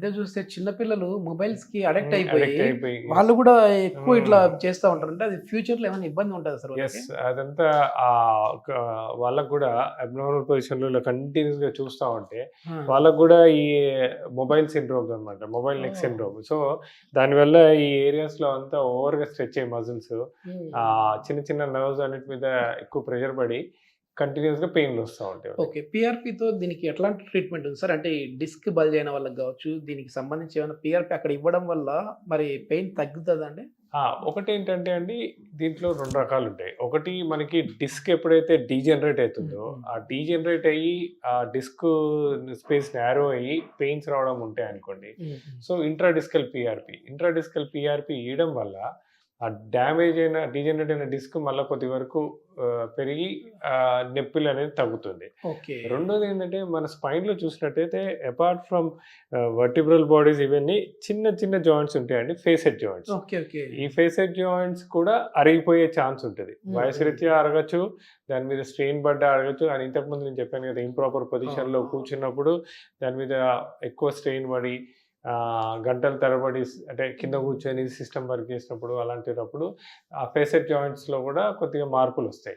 మధ్య చూస్తే చిన్న పిల్లలు మొబైల్స్‌కి అడిక్ట్ అయిపోయి, అడిక్ట్ అయిపోయి వాళ్ళు కూడా ఎక్కువ ఇట్లా హ్మ్. చేస్తా ఉంటారు. అంటే అది ఫ్యూచర్‌లో ఏమైనా ఇబ్బంది ఉంటదా సార్ యెస్. వాళ్ళకి? అదంతా ఒక వాళ్ళకి గూడా అబ్నార్మల్ పొజిషన్‌లో ఇలా కంటిన్యూస్‌గా చూస్తా ఉంటే, ఆ! వాళ్ళకి గూడా ఈ మొబైల్ సిండ్రోమ్స్ అనమాట. మొబైల్ నెక్ ఓహ్! సిండ్రోమ్. సో, దానివల్ల ఈ ఏరియాస్‌లో అంతా ఓవర్‌గా స్ట్రెచ్ అయ్యి మజిల్స్ హ్మ్. హ్మ్. చిన్న చిన్న నర్వ్స్ అన్నిటి మీద ఎక్కువ ప్రెషర్ పడి కంటిన్యూస్‌గా పెయిన్‌లొస్తా ఉంటాయి వాళ్ళకి. ఓకే. పీఆర్‌పీతో దీనికి ఎట్లాంటి ట్రీట్మెంట్ ఉంది సార్? అంటే ఈ డిస్క్ బల్జ్ అయిన వాళ్ళకి గావచ్చు, దీనికి సంబంధించి ఏమైనా పీఆర్‌పీ అక్కడ ఇవ్వడం వల్ల మరి పెయిన్ తగ్గుతదా అండి? ఒకటేంటంటే అండి, దీంట్లో 2 రకాలుంటాయి. ఒకటి మనకి డిస్క్ ఎప్పుడైతే డీజనరేట్ హ్మ్. అయితుందో, హ్మ్. ఆ డీజనరేట్ అయ్యి ఆ డిస్క్ స్పేస్ నారో అయ్యి పెయిన్స్ రావడం ఉంటాయనుకోండి. Hmm. Hmm. So, intradiscal PRP. Intradiscal PRP ఇయడం వల్ల ఆ డ్యామేజ్ అయిన డీజనరేట్ అయిన డిస్క్ మళ్ళా కొద్ది వరకు పెరిగి నొప్పులనేది తగ్గుతుంది. ఓకే. రెండోదేంటంటే మన స్పైన్‌లో చూసినట్టయితే అపార్ట్ ఫ్రమ్ వర్టిబ్రల్ బాడీస్ ఇవన్నీ చిన్న చిన్న జాయింట్స్ ఉంటాయండి. Facet joints. ఓకే. ఓకే. ఈ ఫేసెట్ జాయింట్స్ కూడా అరిగిపోయే ఛాన్స్ ఉంటది. హ్మ్. వయసు హ్మ్. రీత్యా అరగొచ్చు. దాని మీద స్ట్రెయిన్ పడ్డా అరగొచ్చు. అని ఇంతకుముందు నేను చెప్పాను కదా! ఇంప్రాపర్ అవును. పొజిషన్‌లో కూర్చున్నప్పుడు దాని మీద ఎక్కువ స్ట్రెయిన్ పడి గంటల తరబడి అంటే కింద హ్మ్. కూర్చొని సిస్టమ్ వర్క్ చేసినప్పుడు అలాంటిటప్పుడు ఆ ఫేసెట్ జాయింట్స్‌లో కూడా కొద్దిగా మార్పులొస్తాయి.